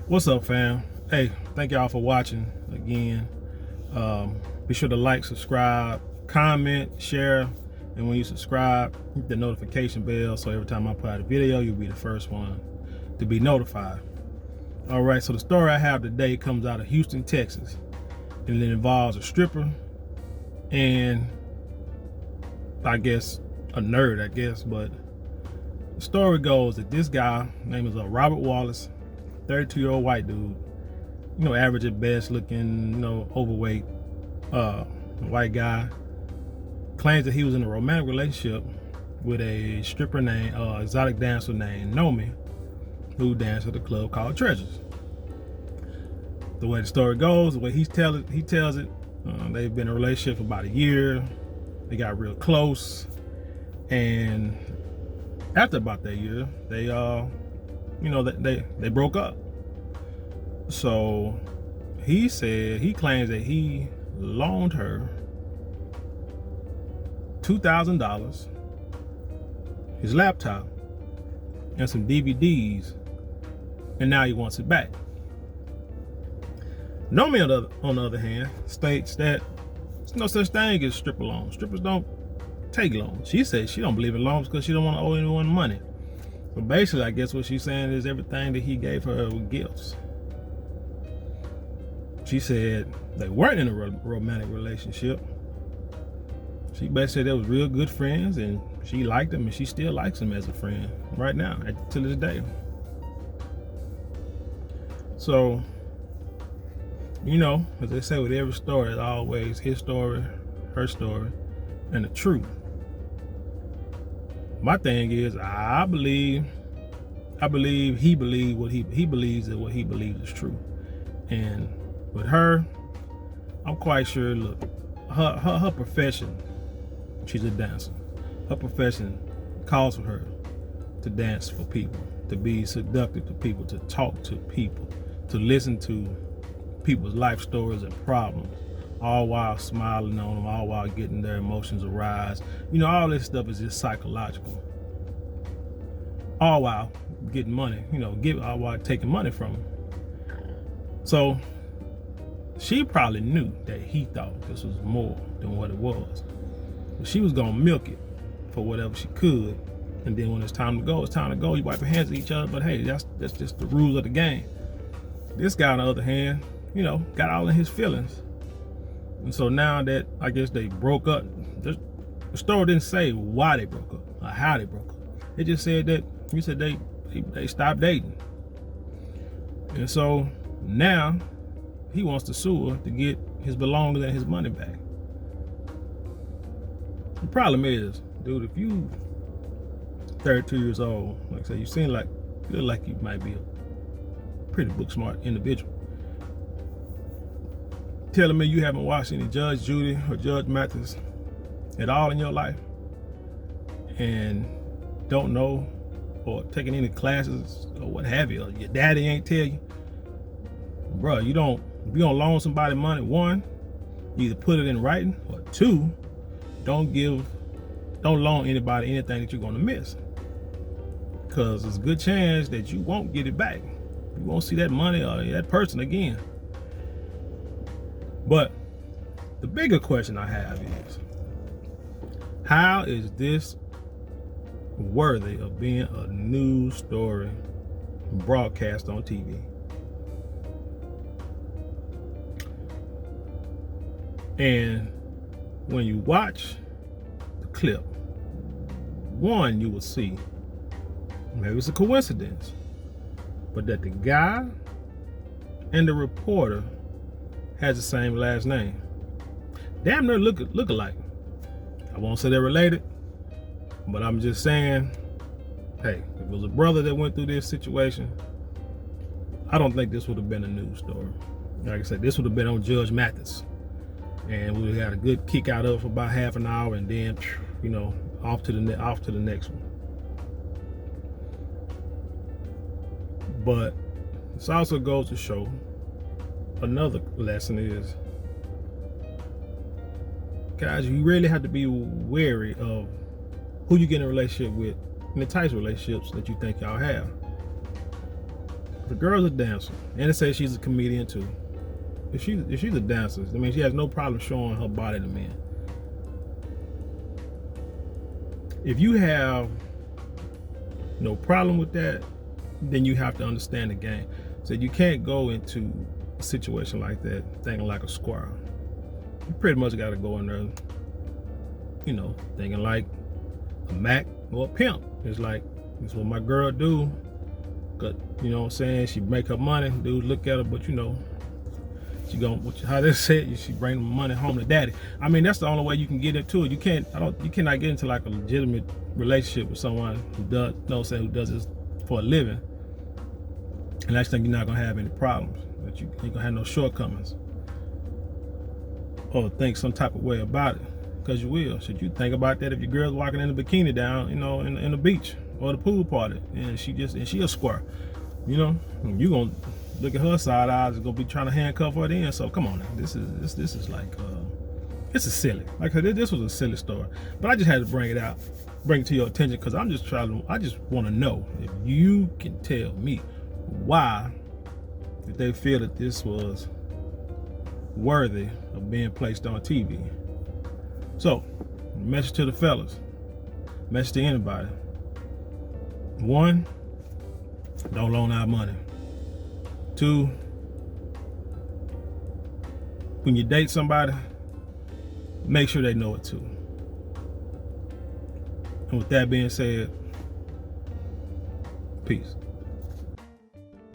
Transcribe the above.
What's up, fam? Hey, thank y'all for watching again. Be sure to like, subscribe, comment, share, and when you subscribe, hit the notification bell so every time I put out a video, you'll be the first one to be notified. All right, so the story I have today comes out of Houston, Texas, and it involves a stripper and I guess a nerd, but the story goes that this guy, name is Robert Wallace, 32-year-old white dude, average at best looking, overweight, white guy, claims that he was in a romantic relationship with a stripper named, exotic dancer named Nomi, who danced at a club called Treasures. The way the story goes, the way he tells it, they've been in a relationship for about a year. They got real close, and after about that year, they they broke up. So he claims that he loaned her $2,000, his laptop, and some DVDs, and now he wants it back. Nomi, on the other hand, states that there's no such thing as stripper loans. Strippers don't take loans. She says she don't believe in loans because she don't want to owe anyone money. But basically, I guess what she's saying is everything that he gave her were gifts. She said they weren't in a romantic relationship. She basically said they was real good friends, and she liked him, and she still likes him as a friend right now, to this day. So, as they say with every story, it's always his story, her story, and the truth. My thing is, I believe he believes what he believes that what he believes is true. And with her, I'm quite sure, look, her profession, she's a dancer. Her profession calls for her to dance for people, to be seductive to people, to talk to people, to listen to people's life stories and problems, all while smiling on them, all while getting their emotions aroused. All this stuff is just psychological. All while getting money, all while taking money from them. So she probably knew that he thought this was more than what it was. But she was gonna milk it for whatever she could. And then when it's time to go, it's time to go. You wipe your hands at each other, but hey, that's just the rules of the game. This guy, on the other hand, got all in his feelings. And so now that I guess they broke up, the story didn't say why they broke up or how they broke up. It just said that he said they stopped dating. And so now he wants to sue her to get his belongings and his money back. The problem is, dude, if you 32 years old, like I said, you look like you might be a pretty book smart individual. Telling me you haven't watched any Judge Judy or Judge Mathis at all in your life and don't know or taking any classes or what have you, or your daddy ain't tell you, bro, if you don't loan somebody money, one, you either put it in writing, or two, don't loan anybody anything that you're gonna miss, because there's a good chance that you won't get it back. You won't see that money or that person again. But the bigger question I have is, how is this worthy of being a news story broadcast on TV? And when you watch the clip, one, you will see, maybe it's a coincidence, but that the guy and the reporter has the same last name. Damn near look alike. I won't say they're related, but I'm just saying, hey, if it was a brother that went through this situation, I don't think this would have been a news story. Like I said, this would have been on Judge Mathis, and we had a good kick out of it for about half an hour, and then, off to the next one. But this also goes to show another lesson is, guys, you really have to be wary of who you get in a relationship with and the types of relationships that you think y'all have. The girl's a dancer, and it says she's a comedian too. If she's a dancer, I mean, she has no problem showing her body to men. If you have no problem with that, then you have to understand the game. So you can't go into a situation like that thinking like a squirrel. You pretty much got to go in there, you know, thinking like a Mac or a pimp. It's like, it's what my girl do. Cause, you know what I'm saying? She make her money, dudes look at her, but you know, she gon', how they say it, she bring the money home to daddy. I mean, that's the only way you can get into it. You cannot get into like a legitimate relationship with someone who does, you know what I'm saying, who does this for a living. And I just think you're not gonna have any problems. That you ain't gonna have no shortcomings. Or think some type of way about it. Because you will. Should you think about that if your girl's walking in a bikini down, you know, in the beach or the pool party, and she a square, you know, and you gonna look at her side eyes and gonna be trying to handcuff her then. So come on now, this is like this is silly. Like this was a silly story, but I just had to bring it out, bring it to your attention, because I just want to know if you can tell me why if they feel that this was worthy of being placed on TV. So, message to the fellas, message to anybody. 1, don't loan out money. 2, when you date somebody, make sure they know it too. And with that being said, peace.